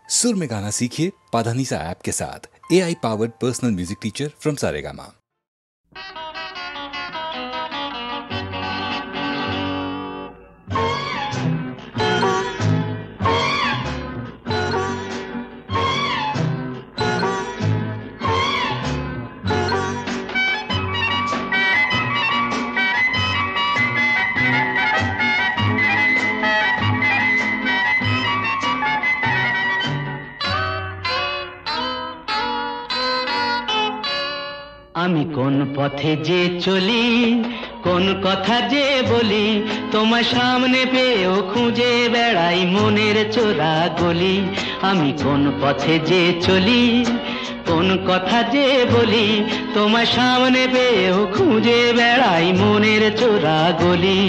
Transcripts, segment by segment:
सुर में गाना सीखिए पाधानीसा ऐप के साथ। AI powered personal music teacher from Saregama. আমি কোন পথে যে চলি, কোন কথা যে বলি, তোমার সামনে পেয়েও খুঁজে বেড়াই মনের চোরা গলি। আমি কোন পথে যে চলি, কোন কথা যে বলি, তোমার সামনে পেয়েও খুঁজে বেড়াই মনের চোরা গলি।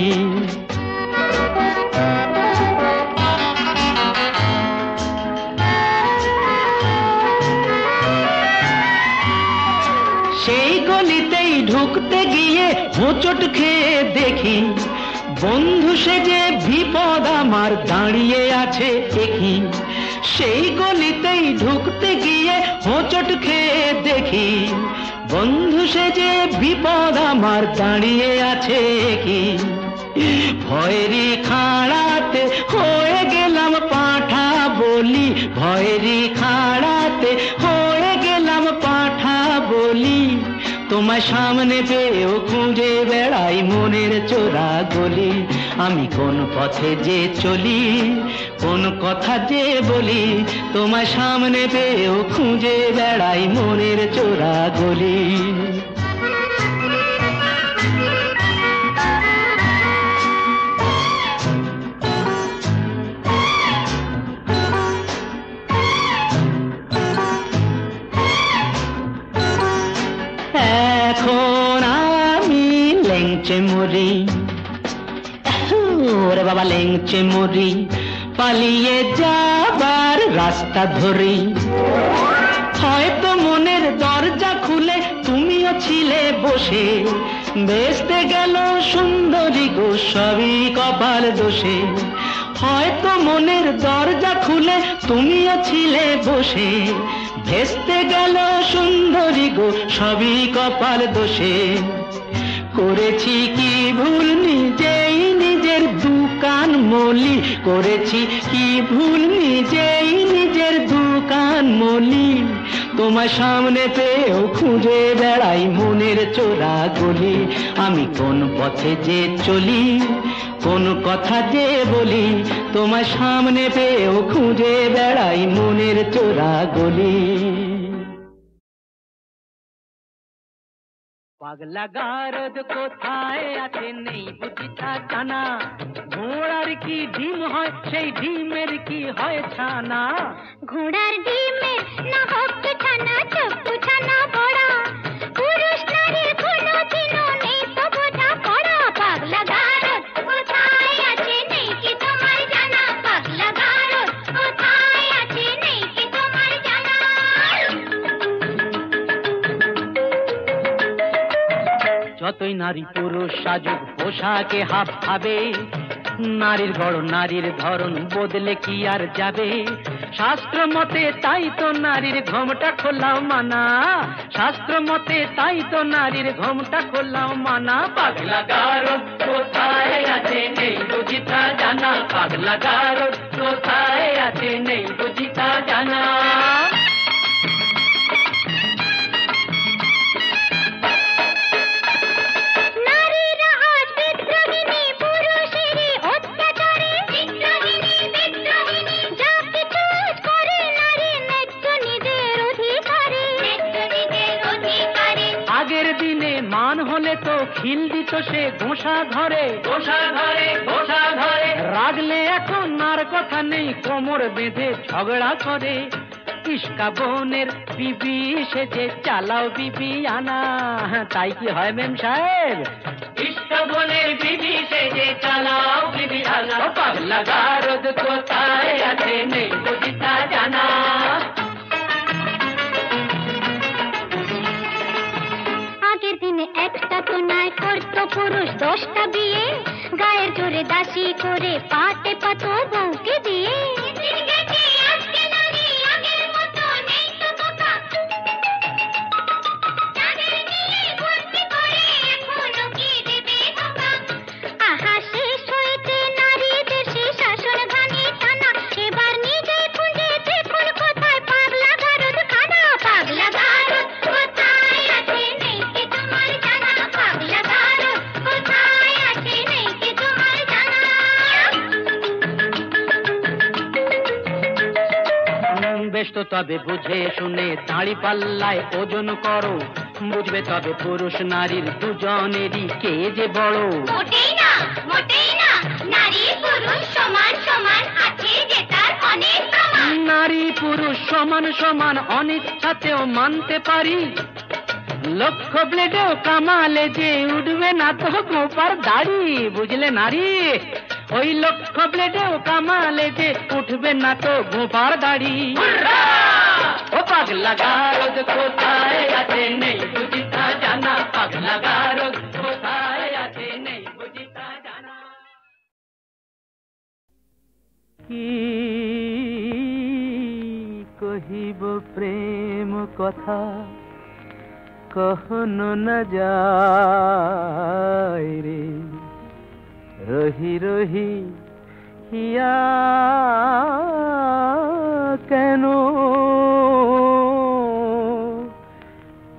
সেই গলিতেই ঢুকতে গিয়ে হোঁচট খেয়ে দেখি, বন্ধু সেজে বিপদ আমার দাঁড়িয়ে আছে দেখি। সেই গলিতেই ঢুকতে গিয়ে হোঁচট খেয়ে দেখি, বন্ধু সেজে বিপদ আমার দাঁড়িয়ে আছে কি। ভয়েরই খাড়াতে হয়ে গেলাম পাঁঠা বলি, ভয়েরই খাড়াতে হয়ে গেলাম পাঁঠা বলি। তোমার সামনে পেয়েও খুঁজে বেড়াই মনের চোরা গলি। আমি কোন পথে যে চলি, কোন কথা যে বলি, তোমার সামনে পেয়েও খুঁজে বেড়াই মনের চোরা গলি। এখন আমি লেংচে মরি, ওরে বাবা লেংচে মরি, পালিয়ে যাবার রাস্তা ধরি। হয়তো মনের দরজা খুলে তুমিও ছিলে বসে, বেসতে গেল সুন্দরী গো সবই কপাল দোষে। হয়তো মনের দরজা খুলে তুমিও ছিলে বসে, ভেস্তে গেল সুন্দরী গো সবই কপাল দোষে। করেছি কি ভুল নিজেই নিজের দোকান মলি, করেছি কি ভুল নিজেই নিজের দোকান মলি। তোমার সামনে পেয়েও খুঁজে বেড়াই মনের চোরা গলি। আমি কোন পথে যে চলি, কোন কথা যে বলি, তোমার সামনে পেয়েও খুঁজে বেড়াই মনের চোরা গলি। পাগলা গারদ কোথায় আছে নেই বুঝি তা জানা, ঘোড়ার কি ডিম হয় সেই ডিমের কি হয় ছানা। ঘোড়ার ডিমের না হোক ছানা, ছোট্ট ছানা বড়া, পুরুষ নারীর কোনো দিনও নেই তো বোঝা পড়া। পাগলা গারদ কোথায় আছে নেই কি তোমার জানা, পাগলা গারদ কোথায় আছে নেই কি তোমার জানা। যতই নারী পুরুষ সাজুক পোশাকে হাব ভাবে, নারীর গড় নারীর ধরন বদলে কি আর যাবে। শাস্ত্র মতে তাই তো নারীর ঘোমটা খোলাও মানা, শাস্ত্র মতে তাই তো নারীর ঘোমটা খোলাও মানা। পাগলা গারদ কোথায় আছে নেই বুঝি তা জানা, পাগলা গারদ কোথায় আছে নেই বুঝি তা জানা। তো খিল দিত সে ঘোষা ধরে, ঘোষা ধরে, ঘোষা ধরে। রাগলে এখন আর কথা নেই, কোমর বেঁধে ঝগড়া করে। ইস্কা বোনের বিবি সেজে চালাও বিবি আনা, তাই কি হয় মেম সাহেব? ইস্কা বোনের বিবি সেজে চালাও বিবি আনা। পাগলা গারদ কোথায় আছে নেই বুঝি তা জানা। আগের দিনে একটা তো নয় করতো পুরুষ 10টা বিয়ে, গায়ের জোরে দাসী করে পাটে পাতো বউকে দিয়ে। আজকে নারী বেশ তো তবে বুঝে শুনে দাঁড়ি পাল্লায় ওজন করো, বুঝবে তবে পুরুষ নারীর দুজনেরই কে যে বড়। মোটেই না, মোটেই না, নারী পুরুষ সমান সমান, আছে যে তার অনেক প্রমাণ। নারী পুরুষ সমান সমান অনিচ্ছাতেও মানতে পারি, লক্ষ ব্লেডেও কামালে যে উঠবে না তো গোপার দাড়ি, বুঝলে নারী? ওই লক্ষ ব্লেডেও কামালে যে উঠবে না তো গোপার দাড়ি। ও পাগলা গারদ কোথায় আছে নেই বুঝি তা জানা, পাগলা গারদ কোথায় আছে নেই বুঝি তা জানা। কি কহিব প্রেম কথা কখনো না যায় রে, রহি রহি হিয়া কেন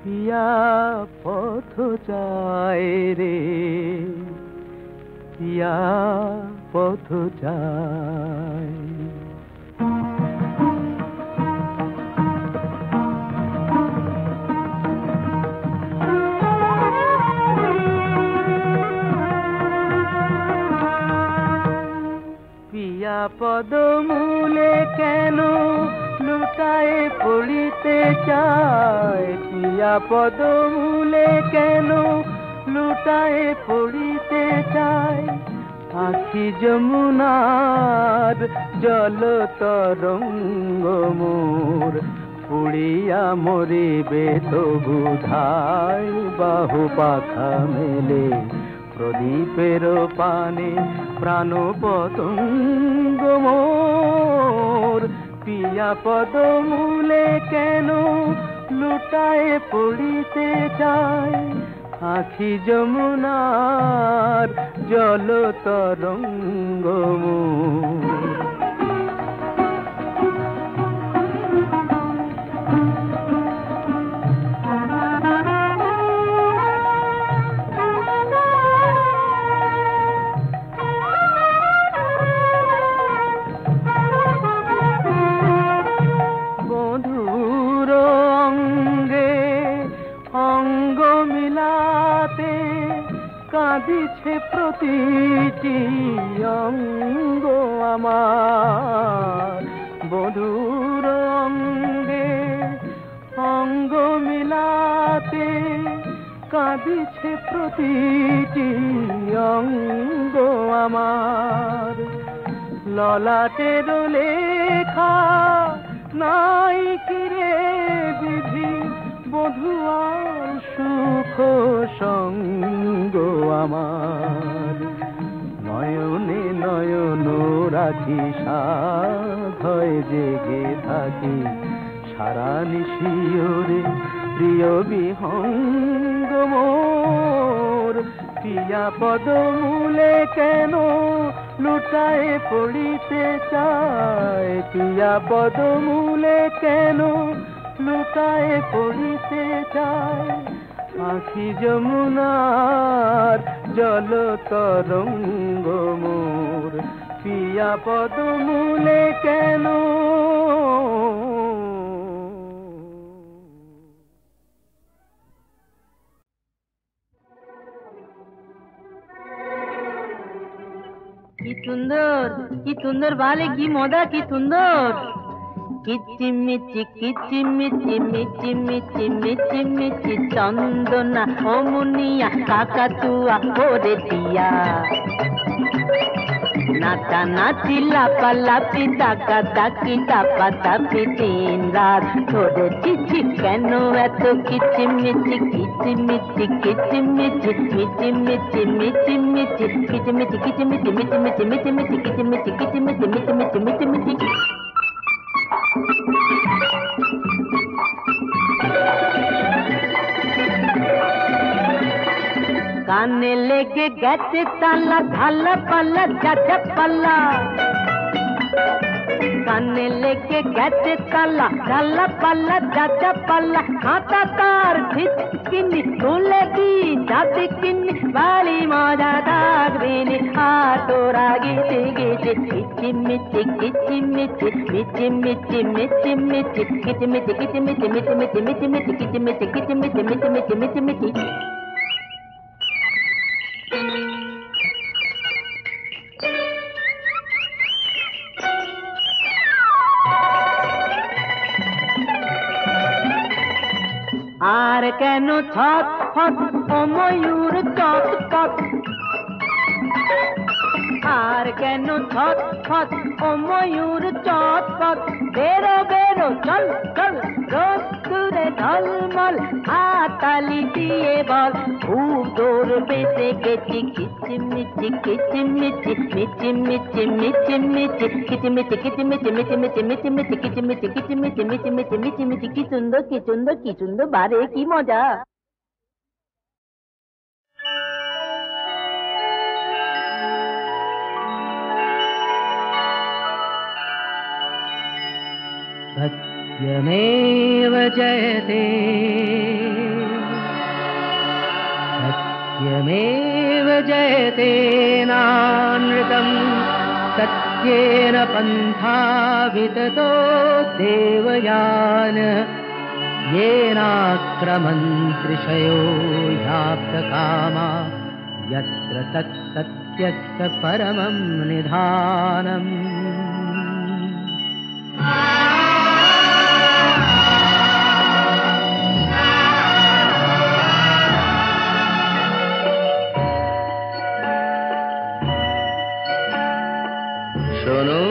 পিয়া পথ চায় রে, পিয়া পথ চায়। পিয়া পদমূলে কেন লুটায়ে পড়িতে চায়, পিয়া পদমূলে কেন লুটায়ে পড়িতে চায়, আখি যমুনার জল তরঙ্গ মোর, পুড়িয়া মরিবে তবু ধায়, বাহু পাখা মেলে প্রদীপের পানে প্রাণ পতঙ্গ মোর, পিয়া পদমূলে কেন লুটায়ে পড়িতে চায়, আখি যমুনার জল তরঙ্গ মোর। কাঁদিছে প্রতিটি অঙ্গ আমার, বধুর অঙ্গে অঙ্গ মিলাতে কাঁদিছে প্রতিটি অঙ্গ আমার, ললাটের লেখা নাই কিরে বিধি, বধুয়ার সুখ সঙ্গ আমার, নয়নে নয়ন রাখি সাধয় জেগে থাকি, সারা নিশিওরে প্রিয় বিহঙ্গ মোর, পিয়া পদমূলে কেন লুটায়ে পড়িতে চায়, পিয়া পদমূলে কেন লুটায়ে পড়িতে চায়, আখি যমুনার জল তরঙ্গ মোর, পিয়া পদমূলে কেন। কি সুন্দর বালে, কি মজা, কি সুন্দর। কিচিমিচি কিচিমিচি মিচি মিচি মিচি মিচি চন্দনা অমুনিয়া কাকাতুয়া করে দিয়া, নাচা নাচি লাপালাপি ডাকা ডাকি টাপা টাপি দিন রাত ধরে চিঠি, কেন এত কিচিমিচি কিচিমিচি কিচিমিচি মিচি মিচি মিচি মিচি কিচিমিচি কিচিমিচি মিচি মিচি মিচি মিচি কিচিমিচি কিচিমিচি মিচি মিচি মিচি মিচি। কানে লেগে গেছে তালা, ঢালা পাল্লা, চাচা পাল্লা, কানে লেগে গেছে তালা, ডালা পাল্লা চাচা পাল্লা, খাতা তার ছিটকিনি তুলে দি যাতে কিনি, বাড়ি মজা থাকবে নি। আর তোরা গেছে গেছে কিচিমিচি কিচিমিচি মিচিমিচি মিচিমিচি কিচিমিচি কিচিমিচি মিচিমিচি মিচিমিচি কিচিমিচি কিচিমিচি মিচিমিচি মিচিমিচি। আর কেন ছট ফট ও ময়ূর চটপট, আর কেন ছট ফট ও ময়ূর চটপট, বেরো বেরো চল চল রোদ দূরে ঢলমল, হাততালি দিয়ে বল খুব দৌড় বেঁচে গেছি, কিচিমিচি কিচিমিচি মিচিমিচি মিচিমিচি কিচিমিচি কিচিমিচি মিচিমিচি মিচিমিচি কিচিমিচি কিচিমিচি মিচিমিচি মিচিমিচি। কি সুন্দর কি সুন্দর কি সুন্দর, বারে কি মজা। सत्यमेव जयते सत्यमेव जयते नानृतम्, सत्येन पन्था विततो देवयान, येनाक्रमन्त्रिषयो ह्याप्तकामा, यत्र तत्सत्यस्य परमं निधानम्। শোনো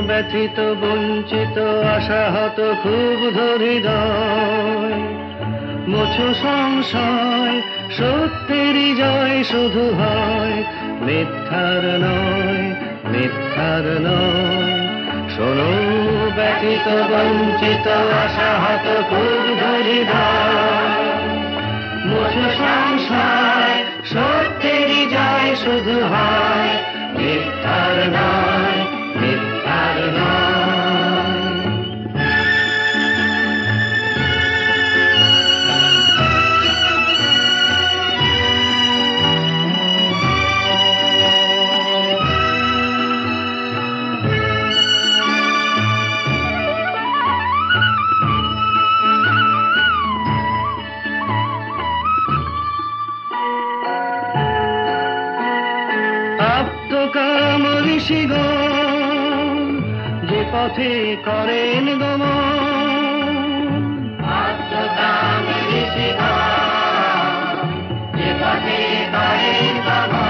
ব্যথিত বঞ্চিত আশাহত ক্ষুব্ধ হৃদয়, মোছো সংশয় সত্যেরই জয় শুধু হয়, মিথ্যার নয় মিথ্যার নয়। শোনো ব্যথিত বঞ্চিত আশাহত ক্ষুব্ধ হৃদয়, মোছো সংশয় সত্যেরই জয় শুধু হয়, মিথ্যার নয় মিথ্যার নয়। আপ্তকাম ঋষিগণ যে পথে করেন গমন, আপ্তকাম ঋষিগণ যে পথে করেন গমন,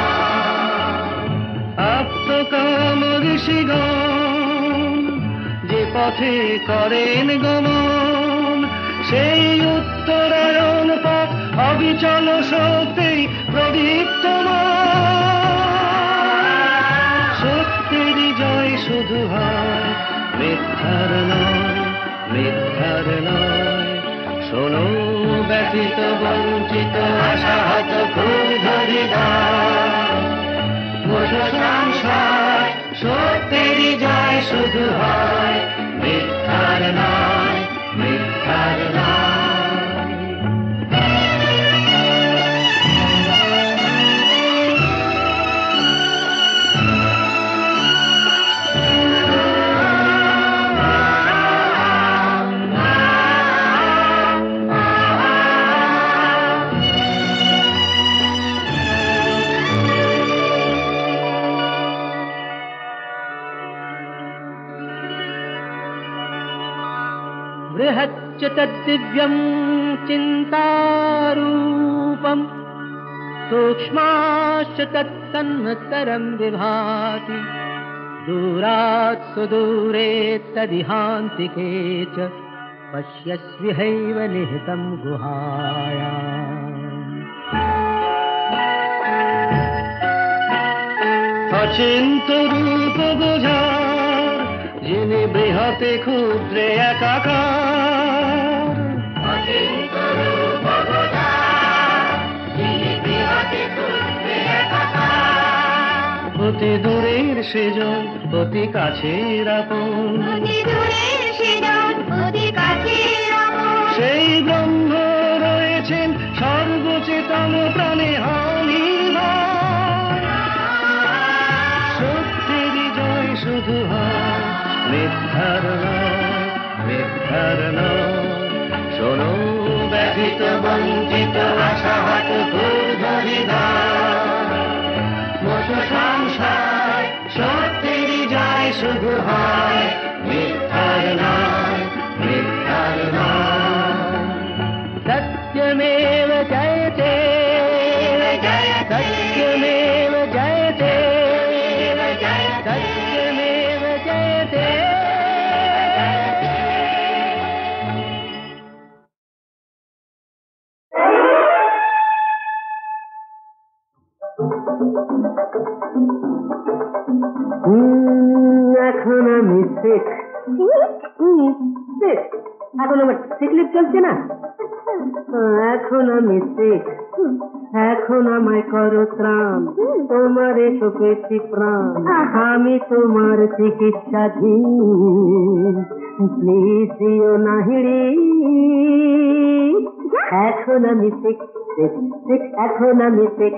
আপ্তকাম ঋষিগণ যে পথে করেন গমন, সেই উত্তরায়ণ পথ অবিচল শক্তি প্রদীপ্তমান, সত্যেরই জয় শুধু হয়, মিথ্যার নয় মিথ্যার নয়। শোনো ব্যথিত বঞ্চিত আশাহত ক্ষুব্ধ হৃদয়, মোছো সংশয় সত্যেরই জয় শুধু হয়, মিথ্যার নয় মিথ্যার নয়। बृहच्च तद्दिव्यं चिन्तारूपम्, सूक्ष्माश्च तत्तन्मत्तरं विभाति, दूरात् सुदूरे तदिहान्तिके च पश्यस्विहैव निहितं गुहायाम्। অচিন্ত রূপ বোঝার যিনি বৃহতে ক্ষুদ্রে একাকার, অচিন্ত রূপ বোঝার যিনি বৃহতে ক্ষুদ্রে একাকার, অতি দূরের সেজন অতি কাছের আপন, সেই ব্রহ্ম রয়েছেন সর্বচেতন প্রাণে অনির্ভর। সত্যের জয় শুধু হয়, মিথ্যার নয়, মিথ্যার নয়। শোনো ব্যথিত বঞ্চিত আশাহত সংসার, সত্যের জয় শুধু হয়, মিথ্যার নয়, মিথ্যার নয়। সত্যমেব জয়তে, সত্যমেব জয়তে, সত্যমেব জয়তে। এখন আমি শিখ, এখন আমার সিকলিপ চলছে না। এখন আমি শিখ, এখন আমায় করো ত্রাণ, তোমার এসো পেয়েছি প্রাণ, আমি তোমার চিকিৎসাধীন, প্লিজ দিও না হিড়ি। এখন আমি শিখ, এখন আমি শিখ,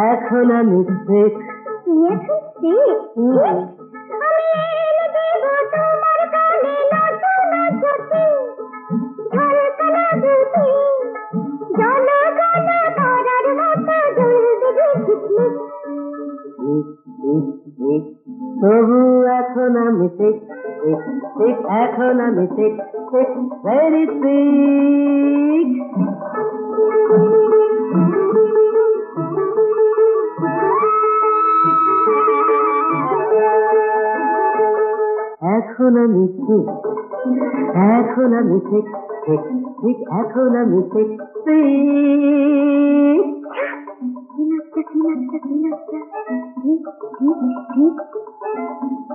এখন আমি শিখ। তবু এখন আমি শিখ, এখন আমি শিখ, ভেরি শিখ। এখন আমি শিখ, এখন আমি শিখ, এখন আমি শিখ।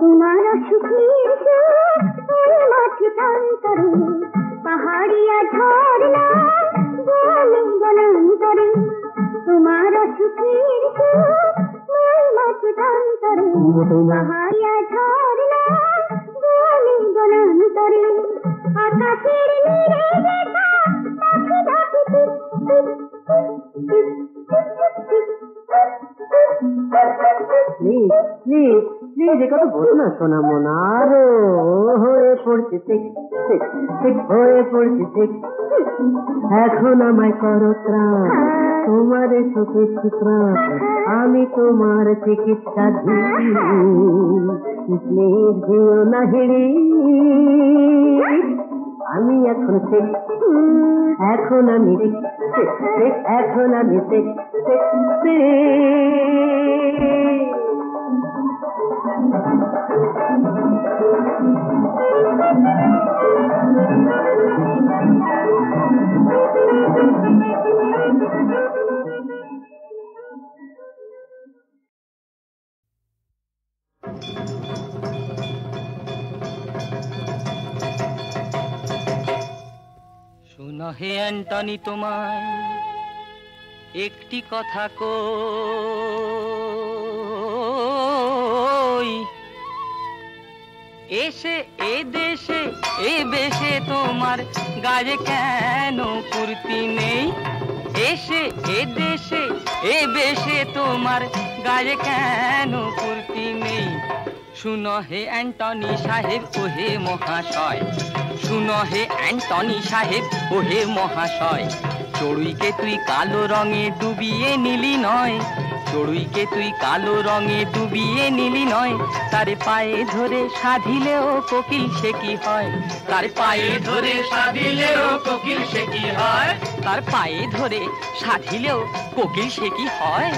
তোমার সুখের মাঠে প্রান্তরে পাহাড়িয়া ঝরনা বলে বনান্তরে, তোমার সুখের মাঠে প্রান্তরে পাহাড়িয়া ঝরনা বলে বনান্তরে, আকাশের নীরে দেখা পাখি ডাকে প্লিজ প্লিজ প্লিজ, এ কথা বলো না সোনা মোনা। আরো হয়ে পড়ছি ঠিক ঠিক ঠিক হয়ে পড়ছি ঠিক। এখন আমায় করো ত্রাণ, তোমার সুখেছি প্রাণ, আমি তোমার চিকিৎসাধীন, প্লিজ দিও না হিড়ি। আমি এখন ঠিক, এখন আমি ঠিক, এখন আমি ঠিক। শোনো হে অ্যান্টনি, তোমায় একটি কথা কই, এসে এ দেশে এ বেশে তোমার গায়ে কেন কুর্তি নেই, এসে এ দেশে এ বেশে তোমার গায়ে কেন কুর্তি নেই। শুনো হে অ্যান্টনি সাহেব ও হে মহাশয়, শুনো হে অ্যান্টনি সাহেব ও হে মহাশয়, চড়ুইকে তুই কালো রঙে ডুবিয়ে নিলি নয়, চড়ুইকে তুই কালো রঙে ডুবিয়ে নিলি নয়, তার পায়ে ধরে সাধিলেও কোকিল সে কি হয়, তার পায়ে ধরে সাধিলেও কোকিল সে কি হয়, তার পায়ে ধরে সাধিলেও কোকিল সে কি হয়।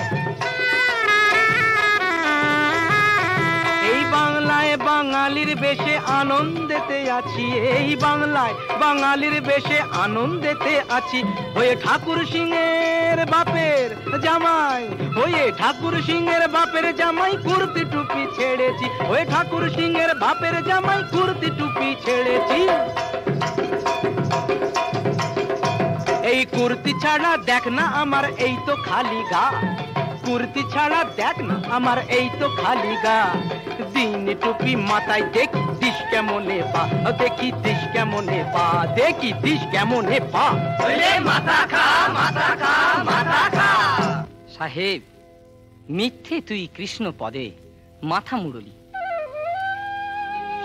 এই বাংলায় বাঙালির বেশে আনন্দেতে আছি, এই বাংলায় বাঙালির বেশে আনন্দেতে আছি। হয়ে ঠাকুর সিংহের বাপের জামাই, হয়ে ঠাকুর সিংহের বাপের জামাই কুর্তি টুপি ছেড়েছি, হয়ে ঠাকুর সিংহের বাপের জামাই কুর্তি টুপি ছেড়েছি। এই কুর্তি ছাড়া দেখ না আমার এই তো খালি গা, কুর্তি ছাড়া দেখ না আমার এই তো খালি গা। দিন টুপি মাথায় দেখি দিশ কেমনে পা, দেখি দিশ কেমনে পা, দেখি দিশ কেমনে পা। মাথা খা মাথা খা মাথা খা। সাহেব মিথ্যে তুই কৃষ্ণ পদে মাথা মুরলি,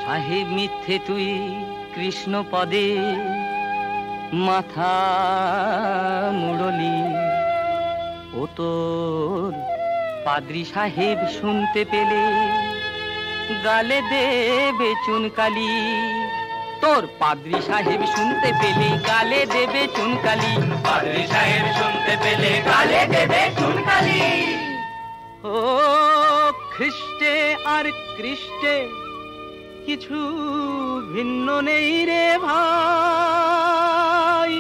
সাহেব মিথ্যে তুই কৃষ্ণ পদে মাথা মুরলি। ও তোর পাদ্রী সাহেব শুনতে পেলে গালে দেবে চুনকালি, তোর পাদ্রী সাহেব শুনতে পেলে গালে দেবে চুনকালি, পাদ্রী সাহেব শুনতে পেলে গালে দেবে চুনকালি। ও খ্রিস্টে আর কৃষ্টে কিছু ভিন্ন নেই রে ভাই,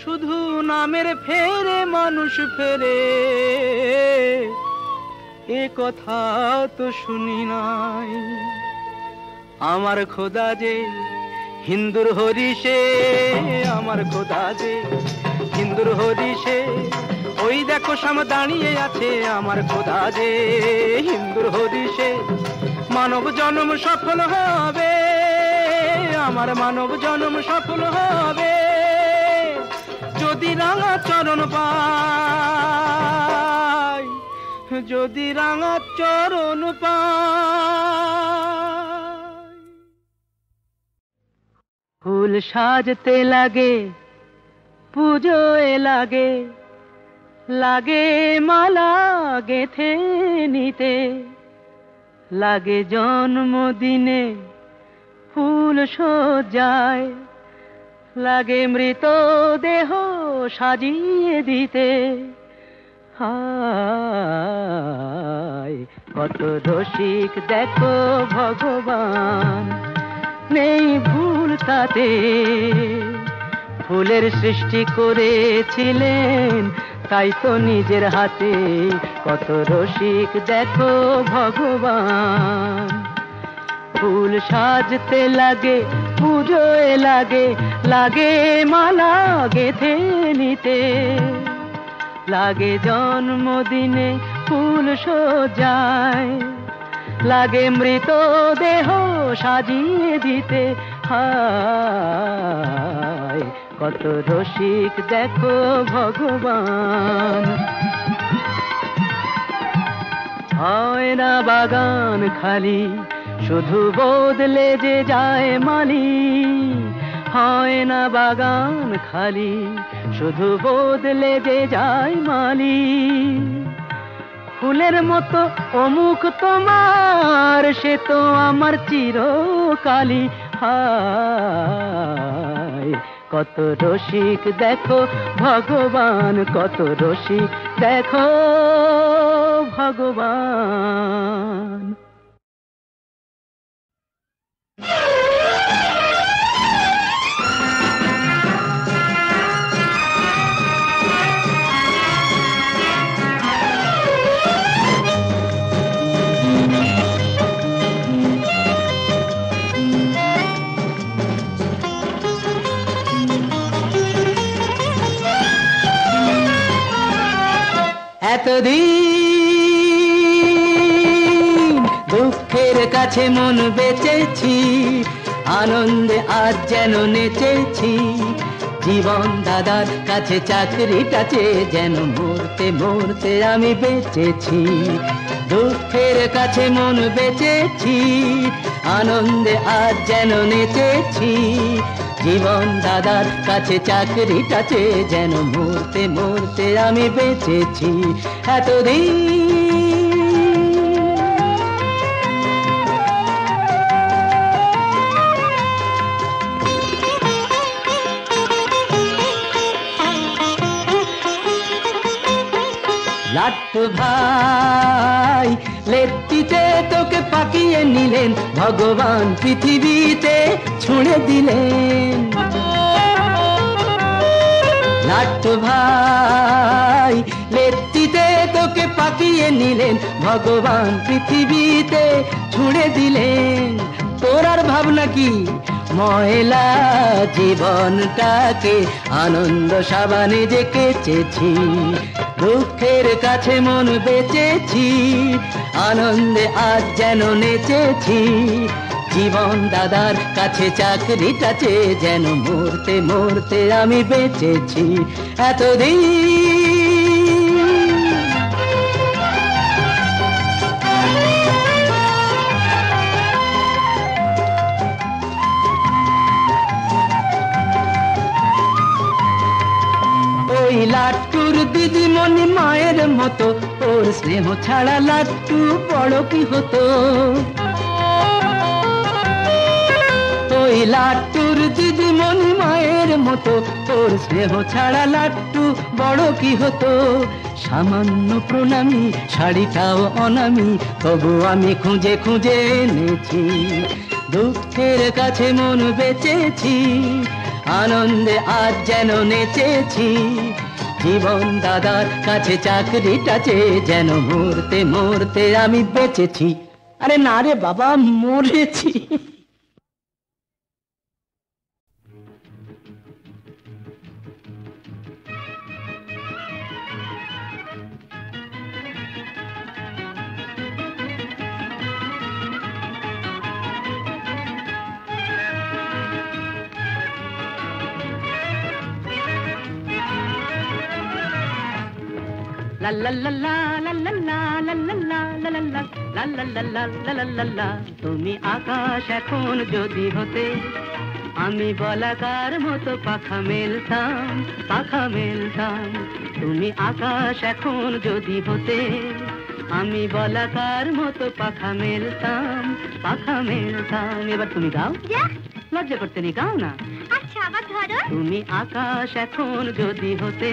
শুধু নামের ফেরে মানুষ ফেরে, এ কথা তো শুনি নাই। আমার খোদা যে হিন্দুর হরিষে, আমার খোদা যে হিন্দুর হরিষে, ওই দেখো সাম দাঁড়িয়ে আছে আমার খোদা যে হিন্দুর হরিষে। মানব জন্ম সফল হবে, আমার মানব জন্ম সফল হবে, যদি রাঙা চরণ পাই, যদি রাঙা চরণ পাই। ফুল সাজতে লাগে, পুজোয় লাগে, লাগে মালা গেথে নিতে, লাগে জন্মদিনে ফুল সজ্জায়, লাগে মৃতদেহ সাজিয়ে দিতে। হায় কত রসিক দেখো ভগবান, নেই ভুল তাতে। ফুলের সৃষ্টি করেছিলেন তাই তো নিজের হাতে, কত রসিক দেখো ভগবান। ফুল সাজতে লাগে, পুজোয় লাগে, লাগে মালা গেথে নিতে, লাগে জন্মদিনে ফুল সজ্জায়, লাগে মৃতদেহ সাজিয়ে দিতে। হায় কত রসিক দেখো ভগবান। হয় না বাগান খালি, শুধু বদলে যে যায় মালি, হয় না বাগান খালি, শুধু বদলে যে যায় মালি। ফুলের মতো অমুক তোমার, সে তো আমার চিরকালি। হায় কত রসিক দেখো ভগবান, কত রসিক দেখো ভগবান। এতদিন দুঃখের কাছে মন বেচেছি, আনন্দে আজ যেন নেচেছি। জীবন দাদার কাছে চাকরিটা চেয়ে যেন মরতে মরতে আমি বেঁচেছি। দুঃখের কাছে মন বেচেছি, আনন্দে আজ যেন নেচেছি। জীবন দাদার কাছে চাকরিটা চেয়ে যেন মরতে মরতে আমি বেঁচেছি এতদিন। লাট্টু ভাই লেট্টিতে তোকে পাকিয়ে নিলেন, ভগবান পৃথিবীতে ছুঁড়ে দিলেন। লাট্টু ভাই লেট্টিতে তোকে পাকিয়ে নিলেন, ভগবান পৃথিবীতে ছুঁড়ে দিলেন। তোর আর ভাবনা কি, ময়লা জীবনটাকে আনন্দ সাবানে যে কেচেছি, দুঃখের কাছে মন বেচেছি, আনন্দে আজ যেন নেচেছি। জীবন দাদার কাছে চাকরিটা চেয়ে যেন মরতে মরতে আমি বেঁচেছি এতদিন। ওই লাট্টুর দিদিমণি মায়ের মতো, ওর স্নেহ ছাড়া লাট্টু বড় কি হতো। ওই লাট্টুর দিদিমণি মায়ের মতো, ওর স্নেহ ছাড়া লাট্টু বড় কি হতো। সামান্য প্রণামী শাড়িটাও অনামি, তবু আমি খুঁজে খুঁজে এনেছি। দুঃখের কাছে মন বেচেছি, আনন্দে আজ যেন নেচেছি। জীবন দাদার কাছে চাকরিটা চেয়ে যেন মরতে মরতে আমি বেঁচেছি। আরে না রে বাবা, মরেছি। La la la la la la la la la la la la la la la la la la la la। তুমি আকাশ এখন যদি হতে, আমি বলাকার মতো পাখা মেলতাম, পাখা মেলতাম। তুমি আকাশ এখন যদি হতে, আমি বলাকার মতো পাখা মেলতাম, পাখা মেলতাম। এবার তুমি গাও। লজ্জা করতে নেই, গাও না। আচ্ছা, আবার ধরো। তুমি আকাশ এখন যদি হতে,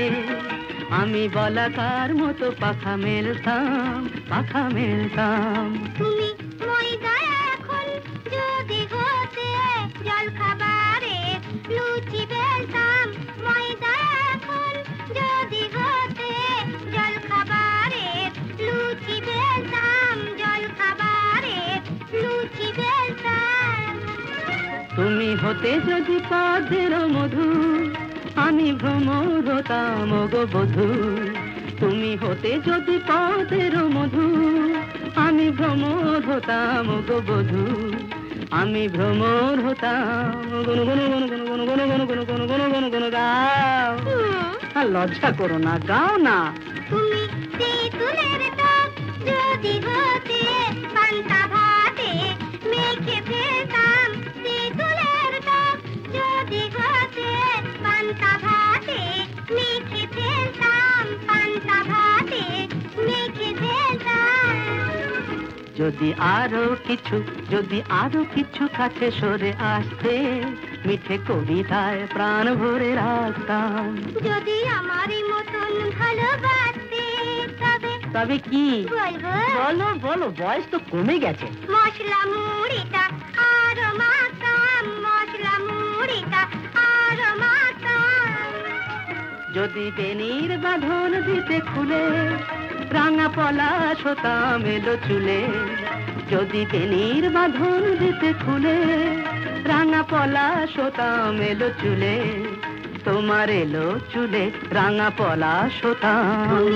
আমি বলাকার মতো পাখা মেলতাম, পাখা মেলতাম। তুমি ময়দা এখন যদি হতে, জল খাবারে লুচি বেলতাম। ময়দা এখন যদি হতে, জল খাবারে লুচি বেলতাম, জল খাবারে লুচি বেলতাম। তুমি হতে যদি পদের মধু, আমি ভ্রমর হতাম গো বধূ। তুমি হতে যদি পদের মধু, আমি ভ্রমর হতাম গো বধূ। আমি ভ্রমর হতাম। গুন গুন গুন গুন গুন গুন গুন গুন গুন গুন গুন গুন গাও। আর লজ্জা করো না, গাও না। তুমি তেঁতুলের টক যদি হতে, পান্তা ভাতে মেখে ফেলতাম। তেঁতুলের টক যদি হতে, পান্তা ভাতে মেখে ফেলতাম, পান্তা ভাতে মেখে ফেলতাম। যদি আরো কিছু, যদি আরো কিছু কাছে সরে আসতে, মিঠে কবিতায় প্রাণ ভরে রাখতাম। যদি আমারই মতন ভালোবাসতে, তবে তবে কি বলবো? বলো বলো, বয়স তো কমে গেছে। মশলা মুড়িটা আরো মাখাম, মশলা মুড়িটা আরো মাখাম। যদি বেনির বাঁধন দিতে খুলে, রাঙা পলাশ হতাম এলো চুলে। যদি বেনির বাঁধন দিতে খুলে, রাঙা পলাশ হতাম এলো চুলে। তোমার এলো চুলে রাঙা পলাশ হতাম।